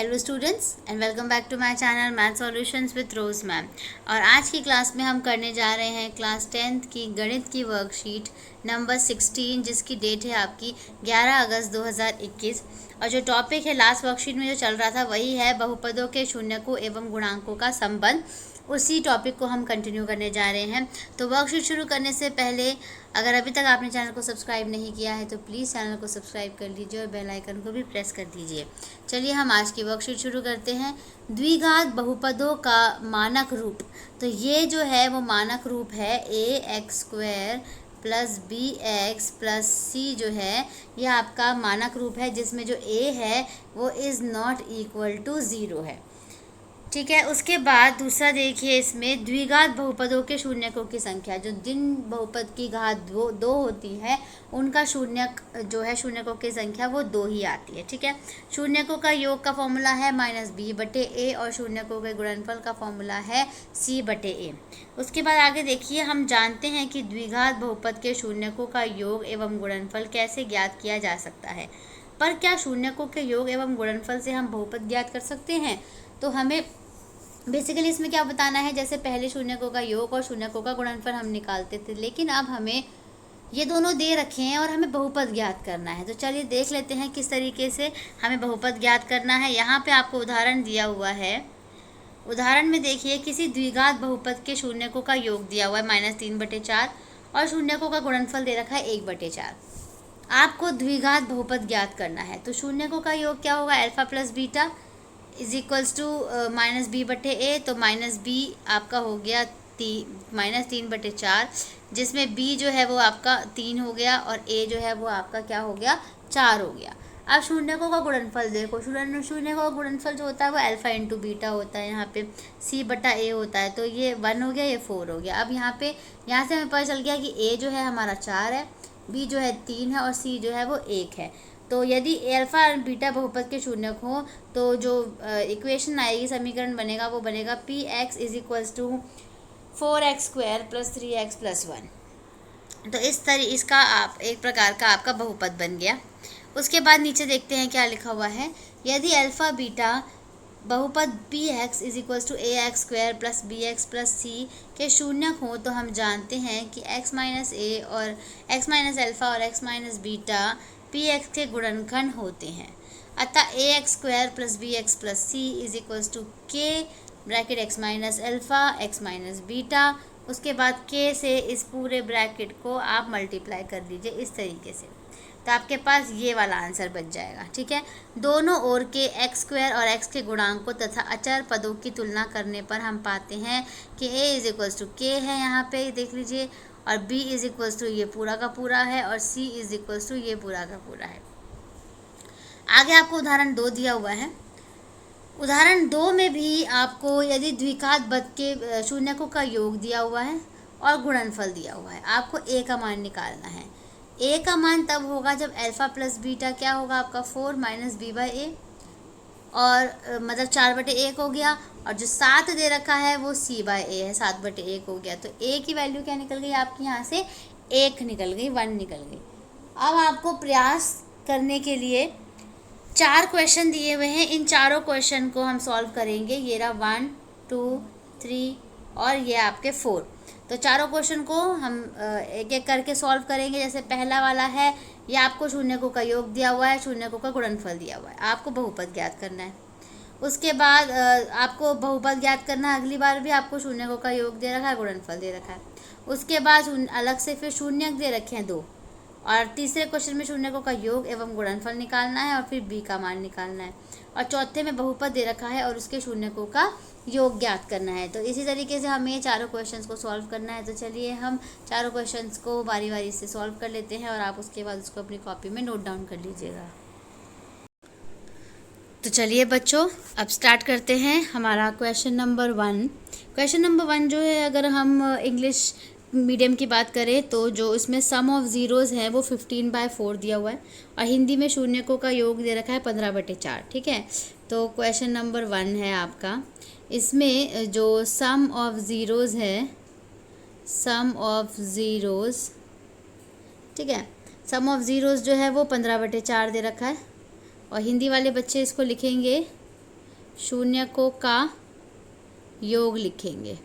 Hello students and welcome back to my channel math solutions with Rose ma'am. और आज की class में हम करने जा रहे हैं क्लास 10th की गणित की वर्कशीट नंबर 16, जिसकी डेट है आपकी 11 अगस्त 2021। और जो टॉपिक है लास्ट वर्कशीट में जो चल रहा था वही है बहुपदों के शून्यकों एवं गुणांकों का संबंध। उसी टॉपिक को हम कंटिन्यू करने जा रहे हैं। तो वर्कशीट शुरू करने से पहले अगर अभी तक आपने चैनल को सब्सक्राइब नहीं किया है तो प्लीज़ चैनल को सब्सक्राइब कर लीजिए और बेल आइकन को भी प्रेस कर दीजिए। चलिए हम आज की वर्कशीट शुरू करते हैं। द्विघात बहुपदों का मानक रूप। तो ये जो है वो मानक रूप है ax² plus bx plus c जो है ये आपका मानक रूप है, जिसमें जो a है वो इज़ नॉट इक्वल टू 0 है। ठीक है, उसके बाद दूसरा देखिए, इसमें द्विघात बहुपदों के शून्यकों की संख्या, जो जिन बहुपद की घात दो होती है उनका शून्यक जो है शून्यकों की संख्या वो 2 ही आती है। ठीक है, शून्यकों का योग का फॉर्मूला है -b/a और शून्यकों के गुणनफल का फॉर्मूला है c/a। उसके बाद आगे देखिए, हम जानते हैं कि द्विघात बहुपद के शून्यकों का योग एवं गुणनफल कैसे ज्ञात किया जा सकता है। पर क्या शून्यकों के योग एवं गुणनफल से हम बहुपद ज्ञात कर सकते हैं? तो हमें बेसिकली इसमें क्या बताना है, जैसे पहले शून्यकों का योग और शून्यकों का गुणनफल हम निकालते थे, लेकिन अब हमें ये दोनों दे रखे हैं और हमें बहुपद ज्ञात करना है। तो चलिए देख लेते हैं किस तरीके से हमें बहुपद ज्ञात करना है। यहाँ पे आपको उदाहरण दिया हुआ है। उदाहरण में देखिए, किसी द्विघात बहुपद के शून्यकों का योग दिया हुआ है -3/4 और शून्यकों का गुणनफल दे रखा है 1/4। आपको द्विघात बहुपद ज्ञात करना है। तो शून्यकों का योग क्या होगा, alpha plus beta is equals to -b/a। तो -b आपका हो गया -3/4, जिसमें b जो है वो आपका 3 हो गया और a जो है वो आपका क्या हो गया, 4 हो गया। अब शून्यकों का गुणनफल देखो, शून्यकों का गुणनफल जो होता है वो अल्फा इंटू बीटा होता है, यहाँ पे c/a होता है। तो ये 1 हो गया, ये 4 हो गया। अब यहाँ से हमें पता चल गया कि a जो है हमारा 4 है, b जो है 3 है और c जो है वो 1 है। तो यदि अल्फा और बीटा बहुपद के शून्यक हो तो जो इक्वेशन आएगी, समीकरण बनेगा वो बनेगा px is equals to 4x² plus 3x plus 1। तो इसका आप एक प्रकार का आपका बहुपद बन गया। उसके बाद नीचे देखते हैं क्या लिखा हुआ है। यदि अल्फा बीटा बहुपद px is equals to ax² plus bx plus c के शून्यक हो तो हम जानते हैं कि x माइनस a और x माइनस अल्फा और x माइनस बीटा px के गुणनखंड होते हैं। अतः ax² plus bx plus c is equals to k bracket x minus alpha x minus beta. उसके बाद k से इस पूरे ब्रैकेट को आप मल्टीप्लाई कर लीजिए इस तरीके से, तो आपके पास ये वाला आंसर बच जाएगा। ठीक है, दोनों ओर के x² और x के गुणांकों तथा अचर पदों की तुलना करने पर हम पाते हैं कि a is equals to k है, यहाँ पे देख लीजिए, और b इज इक्वल्स टू ये पूरा का पूरा है और c इज इक्वल्स टू ये पूरा का पूरा है। आगे आपको उदाहरण 2 दिया हुआ है। उदाहरण 2 में भी आपको यदि द्विघात पद के शून्यकों का योग दिया हुआ है और गुणनफल दिया हुआ है, आपको a का मान निकालना है। a का मान तब होगा जब अल्फा प्लस बीटा क्या होगा आपका 4 माइनस b/a, और मतलब 4/1 हो गया, और जो 7 दे रखा है वो c/a है, 7/1 हो गया। तो a की वैल्यू क्या निकल गई आपकी, यहाँ से 1 निकल गई, 1 निकल गई। अब आपको प्रयास करने के लिए 4 क्वेश्चन दिए हुए हैं। इन चारों क्वेश्चन को हम सॉल्व करेंगे। ये रहा 1 2 3 और ये आपके 4। तो चारों क्वेश्चन को हम एक एक करके सॉल्व करेंगे। जैसे पहला वाला है, ये आपको शून्यकों का योग दिया हुआ है, शून्यकों का गुणनफल दिया हुआ है, आपको बहुपद ज्ञात करना है। उसके बाद आपको बहुपद ज्ञात करना है, अगली बार भी आपको शून्यकों का योग दे रखा है, गुणनफल दे रखा है। उसके बाद अलग से फिर शून्यक दे रखे हैं 2, और तीसरे क्वेश्चन में शून्यकों का योग एवं गुणनफल निकालना है और फिर b का मान निकालना है, और चौथे में बहुपद दे रखा है और उसके शून्यकों का योग ज्ञात करना है। तो इसी तरीके से हमें ये चारों क्वेश्चंस को सॉल्व करना है। तो चलिए हम चारों क्वेश्चंस को बारी बारी से सॉल्व कर लेते हैं और आप उसके बाद उसको अपनी कॉपी में नोट डाउन कर लीजिएगा। तो चलिए बच्चों, अब स्टार्ट करते हैं हमारा क्वेश्चन नंबर 1। क्वेश्चन नंबर 1 जो है, अगर हम इंग्लिश मीडियम की बात करें तो जो इसमें सम ऑफ ज़ीरोज़ है वो 15/4 दिया हुआ है, और हिंदी में शून्यकों का योग दे रखा है 15/4। ठीक है, तो क्वेश्चन नंबर 1 है आपका। इसमें जो सम ऑफ ज़ीरोज़ है, सम ऑफ ज़ीरोज़, ठीक है, सम ऑफ ज़ीरोज़ जो है वो 15/4 दे रखा है, और हिंदी वाले बच्चे इसको लिखेंगे शून्यकों का योग लिखेंगे।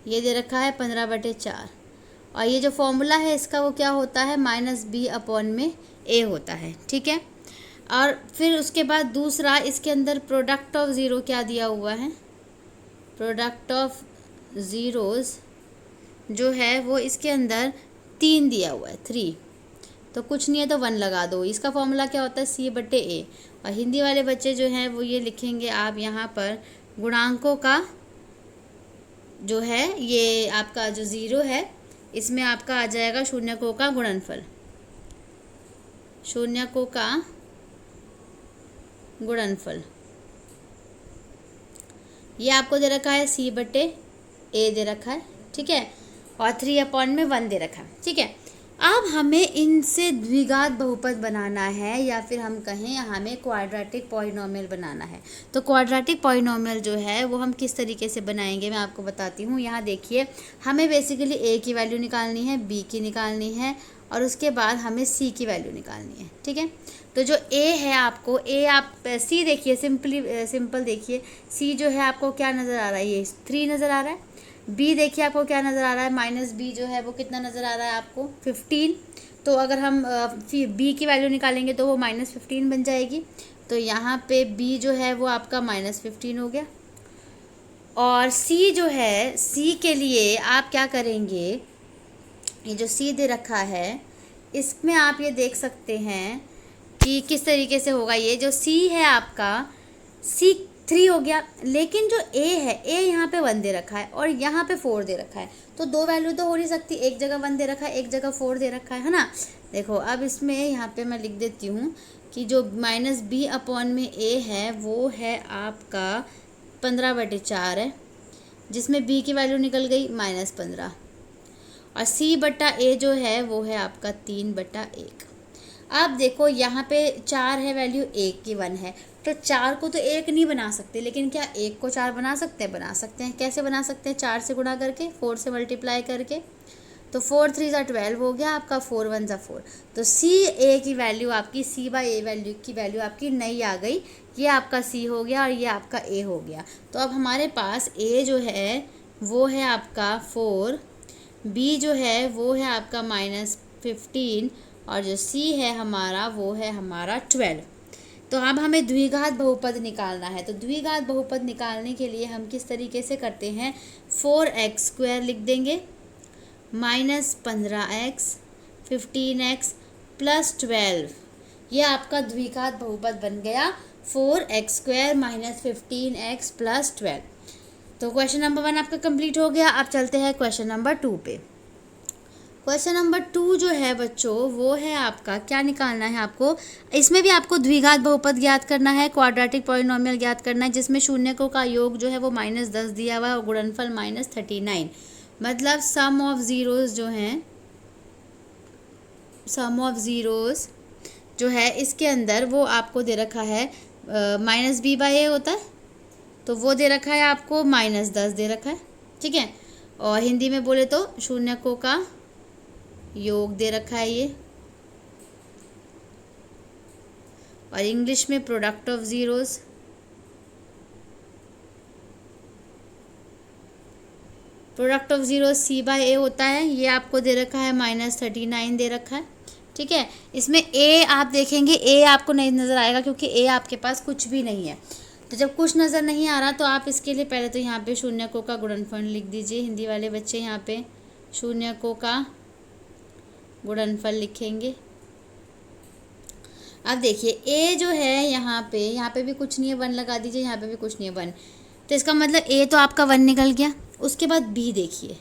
ये दे रखा है 15/4 और ये जो फॉर्मूला है इसका वो क्या होता है, -b/a होता है। ठीक है, और फिर उसके बाद दूसरा इसके अंदर प्रोडक्ट ऑफ ज़ीरो क्या दिया हुआ है, प्रोडक्ट ऑफ ज़ीरोज़ जो है वो इसके अंदर 3 दिया हुआ है, 3। तो कुछ नहीं है तो 1 लगा दो। इसका फॉर्मूला क्या होता है, c/a। और हिंदी वाले बच्चे जो हैं वो ये लिखेंगे आप यहाँ पर गुणांकों का जो है, ये आपका जो ज़ीरो है इसमें आपका आ जाएगा शून्यकों का गुणनफल, शून्यकों का गुणनफल। ये आपको दे रखा है c/a दे रखा है। ठीक है, और 3/1 दे रखा है। ठीक है, अब हमें इनसे द्विघात बहुपद बनाना है या फिर हम कहें हमें क्वाड्रेटिक पॉलिनोमियल बनाना है। तो क्वाड्रेटिक पॉलिनोमियल जो है वो हम किस तरीके से बनाएंगे मैं आपको बताती हूँ। यहाँ देखिए, हमें बेसिकली a की वैल्यू निकालनी है, b की निकालनी है और उसके बाद हमें c की वैल्यू निकालनी है। ठीक है, तो जो a है आपको आप c देखिए, सिंपल देखिए, c जो है आपको क्या नज़र आ रहा है, ये 3 नज़र आ रहा है। b देखिए आपको क्या नज़र आ रहा है, -b जो है वो कितना नज़र आ रहा है आपको, 15। तो अगर हम b की वैल्यू निकालेंगे तो वो -15 बन जाएगी। तो यहाँ पे b जो है वो आपका -15 हो गया। और c जो है, c के लिए आप क्या करेंगे, ये जो c दे रखा है इसमें आप ये देख सकते हैं कि किस तरीके से होगा। ये जो c है आपका, c 3 हो गया, लेकिन जो a है, a यहाँ पे 1 दे रखा है और यहाँ पे 4 दे रखा है। तो दो वैल्यू तो हो नहीं सकती, एक जगह 1 दे रखा है, एक जगह 4 दे रखा है ना। देखो अब इसमें यहाँ पे मैं लिख देती हूँ कि जो -b/a है वो है आपका 15/4 है, जिसमें b की वैल्यू निकल गई -15 और c/a जो है वो है आपका 3/1। अब देखो यहाँ पे 4 है वैल्यू, 1 की 1 है, तो 4 को तो 1 नहीं बना सकते, लेकिन क्या 1 को 4 बना सकते हैं, बना सकते हैं। कैसे बना सकते हैं, 4 से गुणा करके, 4 से मल्टीप्लाई करके। तो 4 3 ज़ा 12 हो गया आपका, 4 1 ज़ा 4। तो c/a की वैल्यू आपकी, c/a वैल्यू की वैल्यू आपकी नई आ गई। ये आपका c हो गया और ये आपका a हो गया। तो अब हमारे पास a जो है वो है आपका 4, b जो है वो है आपका -15 और जो c है हमारा वो है हमारा 12। तो अब हमें द्विघात बहुपद निकालना है। तो द्विघात बहुपद निकालने के लिए हम किस तरीके से करते हैं, 4x² लिख देंगे, -15x, 15x + 12। ये आपका द्विघात बहुपद बन गया, 4x² - 15x + 12। तो क्वेश्चन नंबर 1 आपका कंप्लीट हो गया। अब चलते हैं क्वेश्चन नंबर 2 पे। क्वेश्चन नंबर 2 जो है बच्चों वो है आपका, क्या निकालना है आपको, इसमें भी आपको द्विघात बहुपद ज्ञात करना है, क्वाड्रेटिक पॉलिनोमियल ज्ञात करना है, जिसमें शून्यकों का योग जो है वो -10 दिया हुआ है और गुणनफल -39। मतलब सम ऑफ ज़ीरोज़ जो हैं, सम ऑफ ज़ीरोज़ जो है इसके अंदर वो आपको दे रखा है -b/a होता है, तो वो दे रखा है आपको -10 दे रखा है। ठीक है, और हिंदी में बोले तो शून्यकों का योग दे रखा है ये, और इंग्लिश में product of zeros. Product of zero c/a होता है, ये आपको दे रखा है -39 दे रखा है। ठीक है, इसमें a आप देखेंगे, a आपको नहीं नज़र आएगा क्योंकि a आपके पास कुछ भी नहीं है। तो जब कुछ नज़र नहीं आ रहा तो आप इसके लिए पहले तो यहाँ पे शून्यकों का गुणनफल लिख दीजिए। हिंदी वाले बच्चे यहाँ पे शून्यकों का गुणनफल लिखेंगे। अब देखिए a जो है यहाँ पे भी कुछ नहीं है, 1 लगा दीजिए, यहाँ पे भी कुछ नहीं है, 1। तो इसका मतलब a तो आपका 1 निकल गया। उसके बाद b देखिए,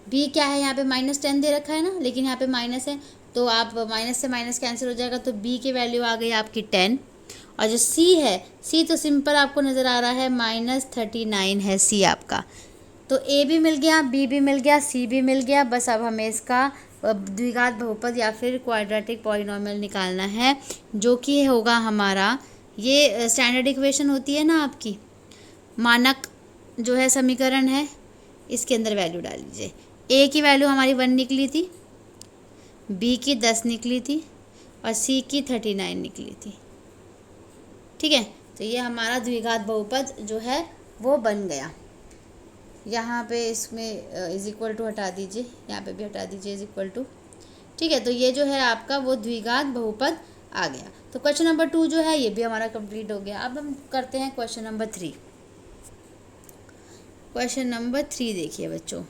b क्या है, यहाँ पे -10 दे रखा है ना, लेकिन यहाँ पे माइनस है तो आप माइनस से माइनस कैंसिल हो जाएगा, तो b की वैल्यू आ गई आपकी 10। और जो c है, c तो सिंपल आपको नज़र आ रहा है, -39 है c आपका। तो a भी मिल गया, b भी मिल गया, c भी मिल गया। बस अब हमें इसका द्विघात बहुपद या फिर क्वाड्रेटिक पॉलिनोमियल निकालना है, जो कि होगा हमारा, ये स्टैंडर्ड इक्वेशन होती है ना आपकी, मानक जो है समीकरण है, इसके अंदर वैल्यू डाल लीजिए। a की वैल्यू हमारी 1 निकली थी, b की 10 निकली थी और c की 39 निकली थी। ठीक है, तो ये हमारा द्विघात बहुपद जो है वो बन गया। यहाँ पे इसमें इज इक्वल टू हटा दीजिए, यहाँ पे भी हटा दीजिए इज इक्वल टू। ठीक है, तो ये जो है आपका वो द्विघात बहुपद आ गया। तो क्वेश्चन नंबर 2 जो है ये भी हमारा कंप्लीट हो गया। अब हम करते हैं क्वेश्चन नंबर 3। क्वेश्चन नंबर 3 देखिए बच्चों,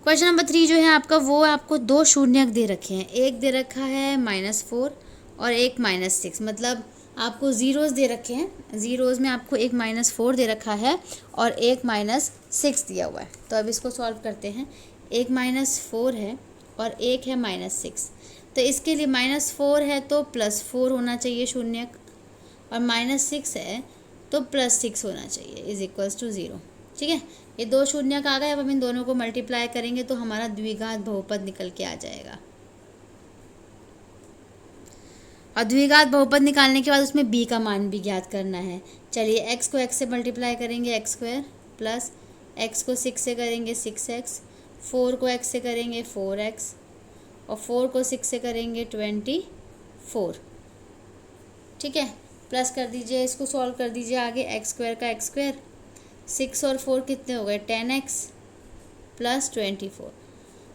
क्वेश्चन नंबर 3 जो है आपका वो आपको 2 शून्यक दे रखे हैं। एक दे रखा है -4 और एक -6, मतलब आपको ज़ीरोज़ दे रखे हैं। ज़ीरोज़ में आपको एक -4 दे रखा है और एक -6 दिया हुआ है। तो अब इसको सॉल्व करते हैं। एक -4 है और एक है -6, तो इसके लिए -4 है तो +4 होना चाहिए शून्यक, और -6 है तो +6 होना चाहिए, इज इक्वल्स टू 0। ठीक है, ये 2 शून्यक आ गए। अब हम इन दोनों को मल्टीप्लाई करेंगे तो हमारा द्विघात बहुपद निकल के आ जाएगा। और द्विघात बहुपद निकालने के बाद उसमें b का मान भी ज्ञात करना है। चलिए x को x से मल्टीप्लाई करेंगे x² प्लस x को 6 से करेंगे 6x, 4 को x से करेंगे 4x और 4 को 6 से करेंगे 24। ठीक है, प्लस कर दीजिए, इसको सॉल्व कर दीजिए आगे। x² का x², 6 और 4 कितने हो गए 10x प्लस 24।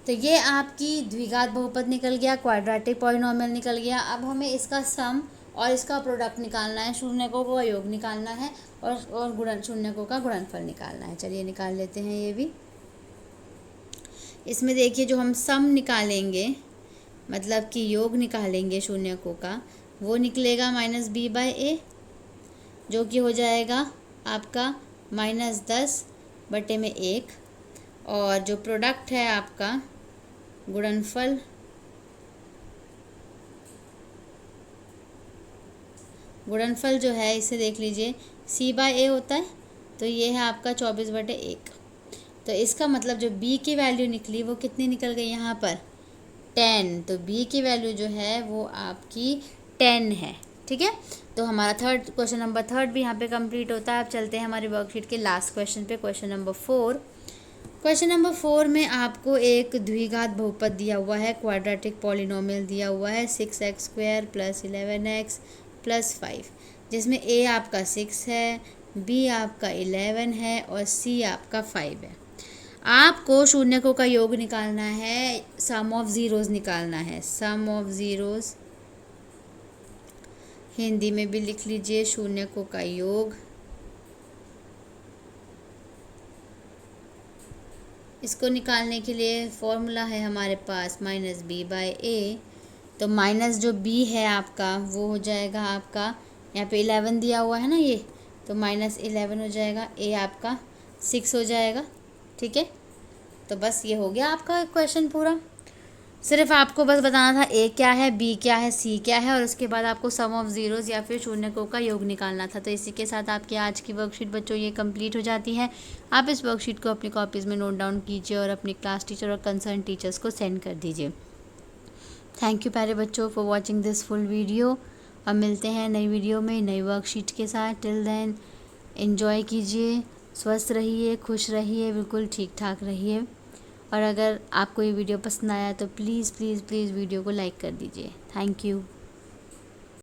तो ये आपकी द्विघात बहुपद निकल गया, क्वाड्रेटिक पॉलिनोमियल निकल गया। अब हमें इसका सम और इसका प्रोडक्ट निकालना है, शून्यकों का योग निकालना है और शून्यकों का गुणनफल निकालना है। चलिए निकाल लेते हैं ये भी। इसमें देखिए जो हम सम निकालेंगे, मतलब कि योग निकालेंगे शून्यकों का, वो निकलेगा -b/a, जो कि हो जाएगा आपका -10/1। और जो प्रोडक्ट है आपका गुणनफल, गुणनफल जो है इसे देख लीजिए c/a होता है, तो ये है आपका 24/1। तो इसका मतलब जो b की वैल्यू निकली वो कितनी निकल गई यहाँ पर 10। तो b की वैल्यू जो है वो आपकी 10 है। ठीक है, तो हमारा क्वेश्चन नंबर 3 भी यहाँ पे कंप्लीट होता है। अब चलते हैं हमारी वर्कशीट के लास्ट क्वेश्चन पे, क्वेश्चन नंबर 4। क्वेश्चन नंबर 4 में आपको एक द्विघात बहुपद दिया हुआ है, क्वाड्रेटिक पॉलिनोमियल दिया हुआ है 6x² प्लस 11x प्लस 5, जिसमें a आपका 6 है, b आपका 11 है और c आपका 5 है। आपको शून्यकों का योग निकालना है, सम ऑफ ज़ीरोज़ निकालना है। सम ऑफ ज़ीरोज़ हिंदी में भी लिख लीजिए शून्यकों का योग। इसको निकालने के लिए फॉर्मूला है हमारे पास -b/a। तो माइनस जो b है आपका वो हो जाएगा आपका, यहाँ पे 11 दिया हुआ है ना ये, तो -11 हो जाएगा, a आपका 6 हो जाएगा। ठीक है, तो बस ये हो गया आपका क्वेश्चन पूरा। सिर्फ आपको बस बताना था a क्या है, b क्या है, c क्या है, और उसके बाद आपको सम ऑफ ज़ीरोज़ या फिर शून्यकों का योग निकालना था। तो इसी के साथ आपकी आज की वर्कशीट बच्चों ये कंप्लीट हो जाती है। आप इस वर्कशीट को अपनी कॉपीज़ में नोट डाउन कीजिए और अपनी क्लास टीचर और कंसर्न टीचर्स को सेंड कर दीजिए। थैंक यू प्यारे बच्चों for watching this full video. अब मिलते हैं नई वीडियो में नई वर्कशीट के साथ। टिल देन एंजॉय कीजिए, स्वस्थ रहिए, खुश रहिए, बिल्कुल ठीक ठाक रहिए। और अगर आपको ये वीडियो पसंद आया तो प्लीज़ प्लीज़ प्लीज़ वीडियो को लाइक कर दीजिए। Thank you.